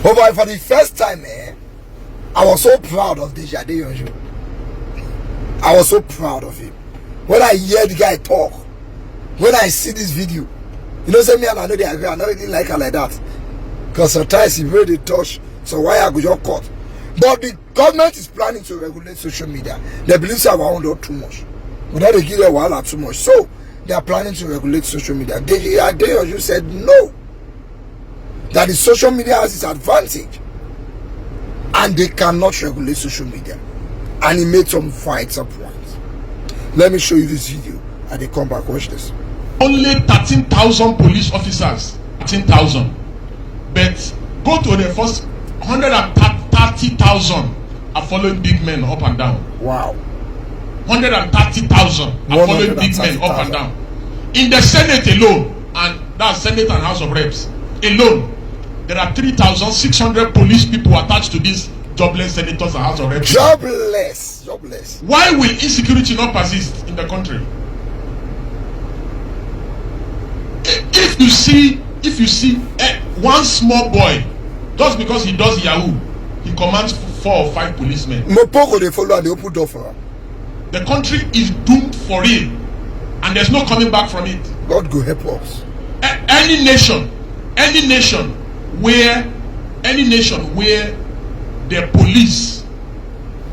But for the first time, I was so proud of Deji adeyanji. I was so proud of him. When I hear the guy talk, when I see this video, you know, say me and I know they agree. I don't really like her like that. Because sometimes he really touch, so why I go your court. But the government is planning to regulate social media. They believe they are do too much. But now they give their wahala too much. So they are planning to regulate social media. Deji adeyanji said no. That the social media has its advantage. And they cannot regulate social media. And he made some vital points. Let me show you this video and they come back. Watch this. Only 13,000 police officers. 13,000. But go to the first 130,000 are following big men up and down. Wow. 130,000 are following big men up and down. In the Senate alone, and that's Senate and House of Reps alone, there are 3,600 police people attached to these jobless senators and House of Reps. Jobless. Why will insecurity not persist in the country? If you see one small boy, just because he does Yahoo, he commands 4 or 5 policemen. Mopoko they follow and they open door for him. The country is doomed for real, and there's no coming back from it. God go help us. Any nation where the police,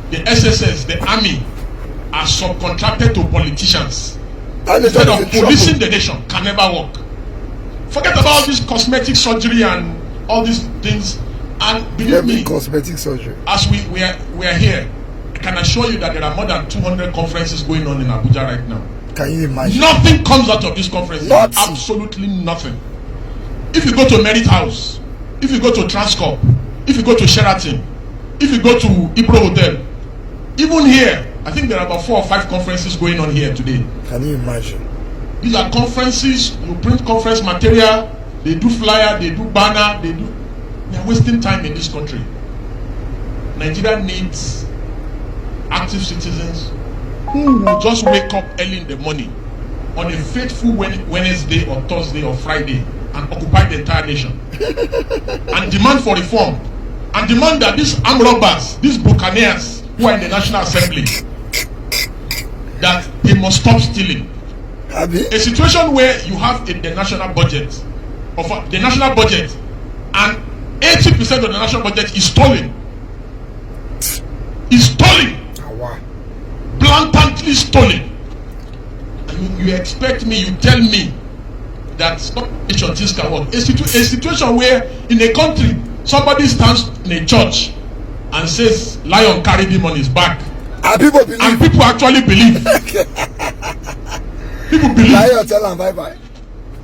the SSS, the army are subcontracted to politicians instead of policing the nation can never work. Forget about all this cosmetic surgery and all these things. And believe me, cosmetic surgery. As we are here, I can assure you that there are more than 200 conferences going on in Abuja right now. Can you imagine? Nothing comes out of this conference. Absolutely nothing. If you go to Merit House, if you go to Transcorp, if you go to Sheraton, if you go to Ibro Hotel, even here, I think there are about 4 or 5 conferences going on here today. Can you imagine? These are conferences, you print conference material, they do flyer, they do banner, they are wasting time in this country. Nigeria needs active citizens who will just wake up early in the morning on a faithful Wednesday or Thursday or Friday and occupy the entire nation and demand for reform and demand that these armed robbers, these buccaneers who are in the National Assembly, that they must stop stealing. A situation where you have the national budget and 80% of the national budget is stolen. Is stolen. Blatantly stolen. And you expect me, you tell me that things can work. A situation where in a country somebody stands in a church and says lion carried him on his back. And people actually believe. People believe. Lion tell them bye bye.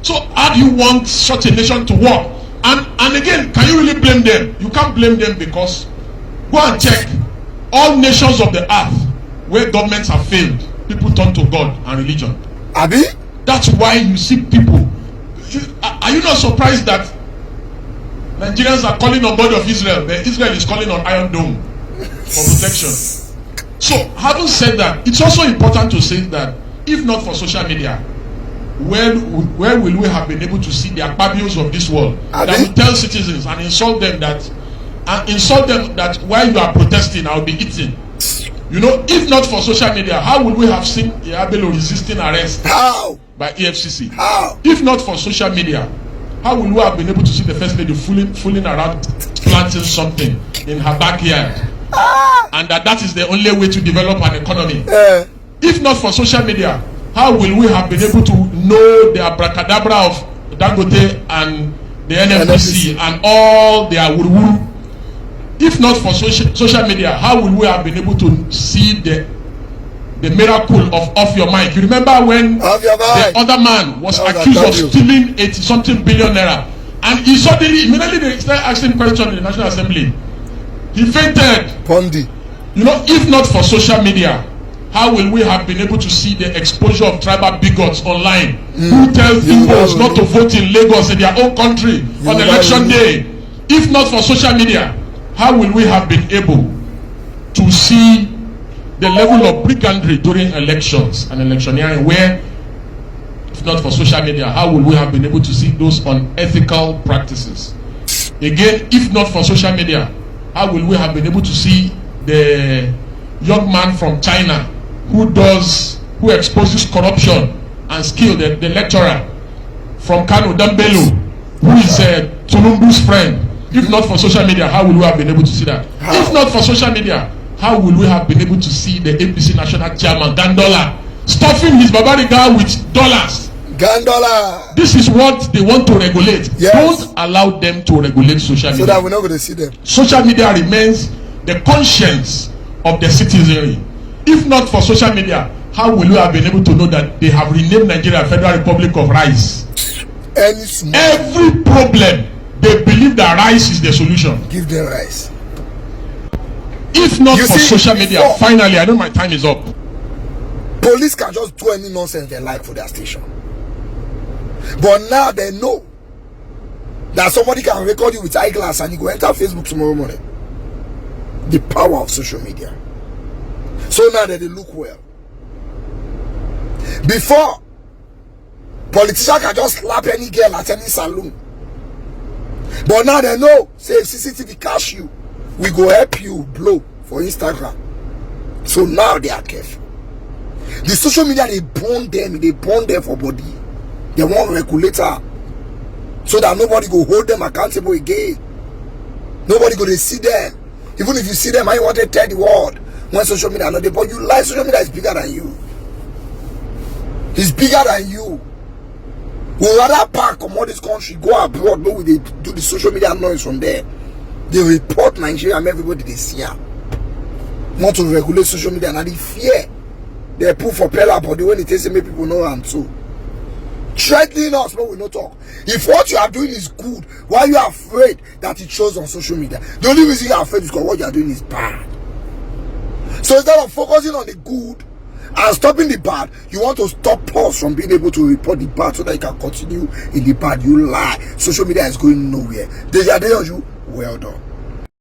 So how do you want such a nation to work? And again, can you really blame them? You can't blame them, because go and check all nations of the earth where governments have failed. People turn to God and religion. Abi? That's why you see people. Are you not surprised that Nigerians are calling on God of Israel, but Israel is calling on Iron Dome for protection? So, having said that, it's also important to say that if not for social media, where will we have been able to see the akpabios of this world that will tell citizens and insult them that while you are protesting, I will be eating? You know, if not for social media, how would we have seen Yabelo resisting arrest by EFCC? How? If not for social media, how would we have been able to see the First Lady fooling around planting something in her backyard? And that is the only way to develop an economy. If not for social media, how will we have been able to know the abracadabra of Dangote and the NFPC and all their wuru-wuru? If not for social media, how will we have been able to see the miracle of Off Your Mind? You remember when the other man was accused of stealing 80-something billion naira, and he immediately they started asking questions in the National Assembly. He fainted. Pondi. You know, if not for social media, how will we have been able to see the exposure of tribal bigots online who tell Igbos not to vote in Lagos in their own country on election day? If not for social media, how will we have been able to see the level of brigandry during elections and electioneering, where, if not for social media, how will we have been able to see those unethical practices? Again, if not for social media, how will we have been able to see the young man from China who exposes corruption and skill, the lecturer from Kano, Dambelu, who is Tulumbu's friend? If not for social media, how will we have been able to see that? How? If not for social media, how will we have been able to see the APC national chairman, Gandola, stuffing his Babariga with dollars? Gandola. This is what they want to regulate. Yes. Don't allow them to regulate social media. So that we're not going to see them. Social media remains the conscience of the citizenry. If not for social media, how will you have been able to know that they have renamed Nigeria Federal Republic of Rice? Every problem, they believe that rice is the solution. Give them rice. If not for social media, finally, I know my time is up. Police can just do any nonsense they like for their station. But now they know that somebody can record you with eyeglass and you go enter Facebook tomorrow morning. The power of social media. So now that they look well. Before, politicians can just slap any girl at any saloon. But now they know, say if CCTV catch you, we go help you blow for Instagram. So now they are careful. The social media, they burn them for body. They want regulator so that nobody go hold them accountable again. Nobody go to see them. Even if you see them, I want to tell the world when social media not there, but you lie. Social media is bigger than you. It's bigger than you. We'd rather pack from all this country, go abroad, but they do the social media noise from there. They report Nigeria and everybody they see her. Want to regulate social media and they fear. They put for pellar body when it takes make people know and so. Threatening us, but we no talk. If what you are doing is good, why are you afraid that it shows on social media? The only reason you are afraid is because what you are doing is bad. So instead of focusing on the good and stopping the bad, you want to stop us from being able to report the bad so that you can continue in the bad. You lie. Social media is going nowhere. Deji, well done.